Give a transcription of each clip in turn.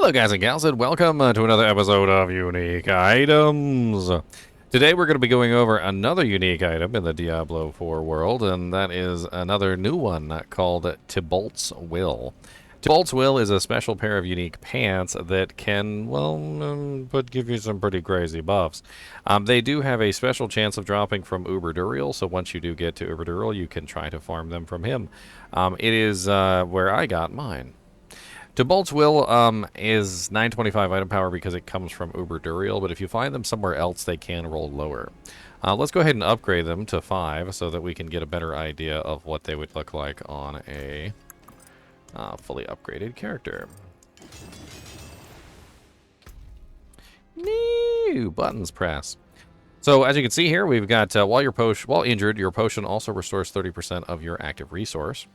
Hello guys and gals, and welcome to another episode of Unique Items. Today we're going to be going over another unique item in the Diablo 4 world, and that is another new one called Tibault's Will. Tibault's Will is a special pair of unique pants that can, well, give you some pretty crazy buffs. They do have a special chance of dropping from Uber Duriel, so once you do get to Uber Duriel, you can try to farm them from him. It is where I got mine. Tibault's Will is 925 item power because it comes from Uber Duriel, but if you find them somewhere else, they can roll lower. Let's go ahead and upgrade them to 5 so that we can get a better idea of what they would look like on a fully upgraded character. New buttons press. So as you can see here, we've got while injured, your potion also restores 30% of your active resource,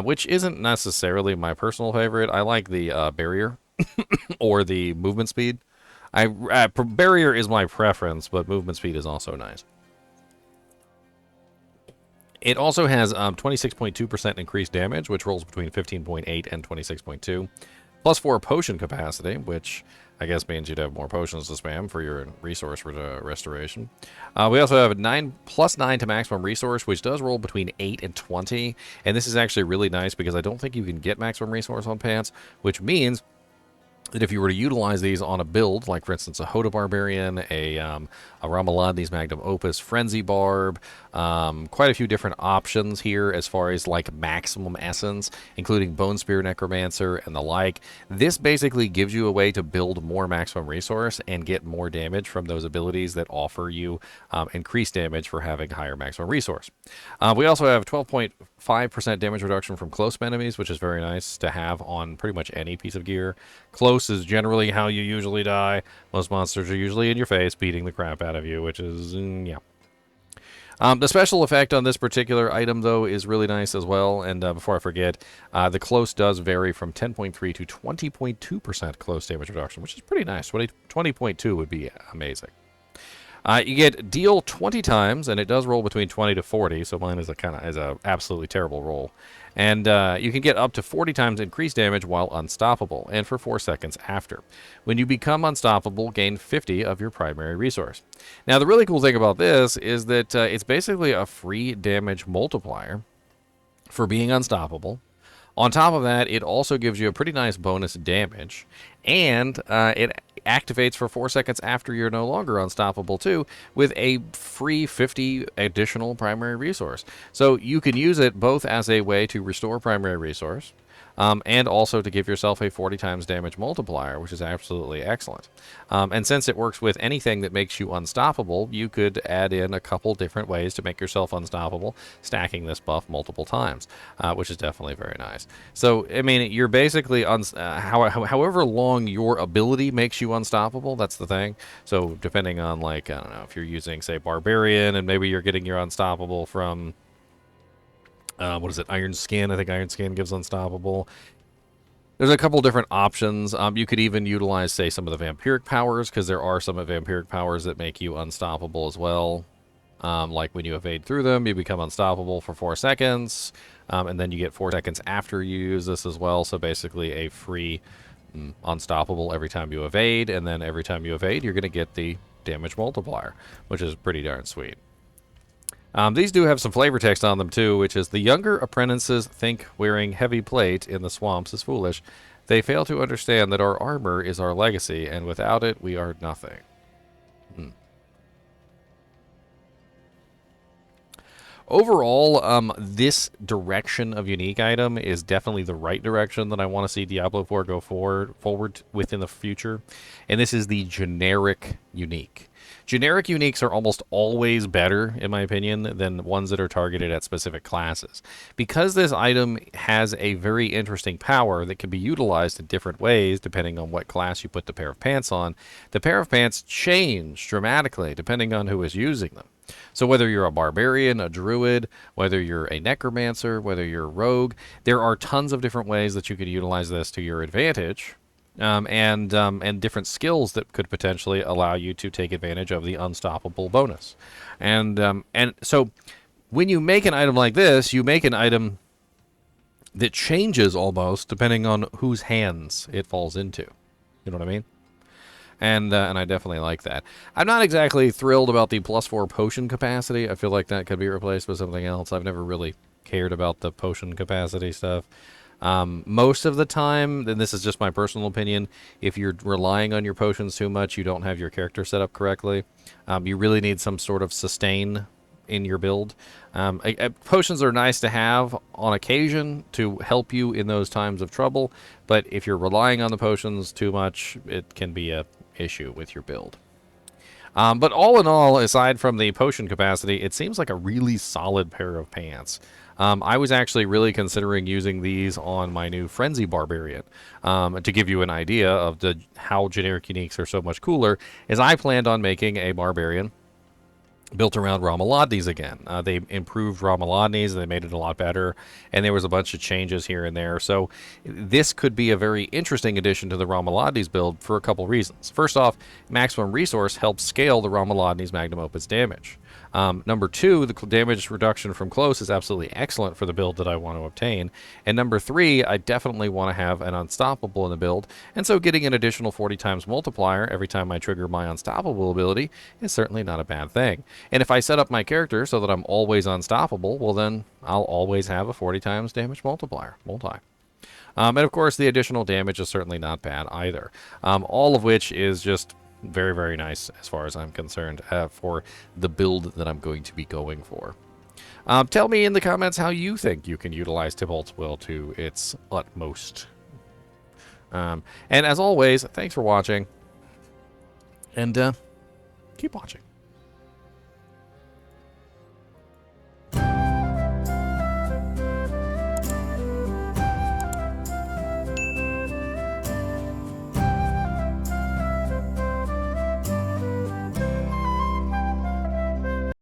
which isn't necessarily my personal favorite. I like the barrier or the movement speed. Barrier is my preference, but movement speed is also nice. It also has 26.2% increased damage, which rolls between 15.8 and 26.2, plus 4 potion capacity, which I guess means you'd have more potions to spam for your resource restoration. We also have plus 9 to maximum resource, which does roll between 8 and 20. And this is actually really nice because I don't think you can get maximum resource on pants, which means that if you were to utilize these on a build, like for instance a Hoda Barbarian, a Ramaladni's Magnum Opus Frenzy Barb, quite a few different options here as far as like maximum essence, including Bone Spear Necromancer and the like. This basically gives you a way to build more maximum resource and get more damage from those abilities that offer you increased damage for having higher maximum resource. We also have 12.5% damage reduction from close enemies, which is very nice to have on pretty much any piece of gear. Close is generally how you usually die. Most monsters are usually in your face, beating the crap out of you, which is, yeah. The special effect on this particular item, though, is really nice as well. And before I forget, the close does vary from 10.3 to 20.2% close damage reduction, which is pretty nice. 20.2 would be amazing. You get deal 20 times, and it does roll between 20 to 40, so mine is a absolutely terrible roll. And you can get up to 40 times increased damage while unstoppable, and for 4 seconds after. When you become unstoppable, gain 50 of your primary resource. Now, the really cool thing about this is that it's basically a free damage multiplier for being unstoppable. On top of that, it also gives you a pretty nice bonus damage, and it activates for 4 seconds after you're no longer unstoppable too, with a free 50 additional primary resource. So you can use it both as a way to restore primary resource, and also to give yourself a 40 times damage multiplier, which is absolutely excellent. And since it works with anything that makes you unstoppable, you could add in a couple different ways to make yourself unstoppable, stacking this buff multiple times, which is definitely very nice. So, I mean, you're basically, however long your ability makes you unstoppable, that's the thing. So, depending on, like, I don't know, if you're using, say, Barbarian, and maybe you're getting your unstoppable from what is it? Iron Skin. I think Iron Skin gives unstoppable. There's a couple different options. You could even utilize, say, some of the vampiric powers, because there are some vampiric powers that make you unstoppable as well. Like when you evade through them, you become unstoppable for 4 seconds, and then you get 4 seconds after you use this as well. So basically a free unstoppable every time you evade, and then every time you evade, you're going to get the damage multiplier, which is pretty darn sweet. These do have some flavor text on them, too, which is, the younger apprentices think wearing heavy plate in the swamps is foolish. They fail to understand that our armor is our legacy, and without it, we are nothing. Overall, this direction of unique item is definitely the right direction that I want to see Diablo 4 go forward with in the future. And this is the generic unique. Generic uniques are almost always better, in my opinion, than ones that are targeted at specific classes. Because this item has a very interesting power that can be utilized in different ways depending on what class you put the pair of pants on, the pair of pants change dramatically depending on who is using them. So whether you're a barbarian, a druid, whether you're a necromancer, whether you're a rogue, there are tons of different ways that you could utilize this to your advantage, and different skills that could potentially allow you to take advantage of the unstoppable bonus. And so when you make an item like this, you make an item that changes almost depending on whose hands it falls into. You know what I mean? And I definitely like that. I'm not exactly thrilled about the +4 potion capacity. I feel like that could be replaced with something else. I've never really cared about the potion capacity stuff. Most of the time, and this is just my personal opinion, if you're relying on your potions too much, you don't have your character set up correctly. You really need some sort of sustain in your build. Potions are nice to have on occasion to help you in those times of trouble, but if you're relying on the potions too much, it can be a issue with your build. But all in all, aside from the potion capacity, it seems like a really solid pair of pants. I was actually really considering using these on my new Frenzy Barbarian. To give you an idea of how generic uniques are so much cooler, is I planned on making a Barbarian built around Ramalodnes again. They improved Ramalodnes, they made it a lot better, and there was a bunch of changes here and there. So this could be a very interesting addition to the Ramalodnes build for a couple reasons. First off, maximum resource helps scale the Ramalodnes magnum opus damage. Number two, the damage reduction from close is absolutely excellent for the build that I want to obtain. And number three, I definitely want to have an unstoppable in the build, and so getting an additional 40 times multiplier every time I trigger my unstoppable ability is certainly not a bad thing. And if I set up my character so that I'm always unstoppable, well then I'll always have a 40 times damage multiplier. And of course the additional damage is certainly not bad either. All of which is just very, very nice as far as I'm concerned for the build that I'm going to be going for. Tell me in the comments how you think you can utilize Tibault's will to its utmost. And as always, thanks for watching, and keep watching.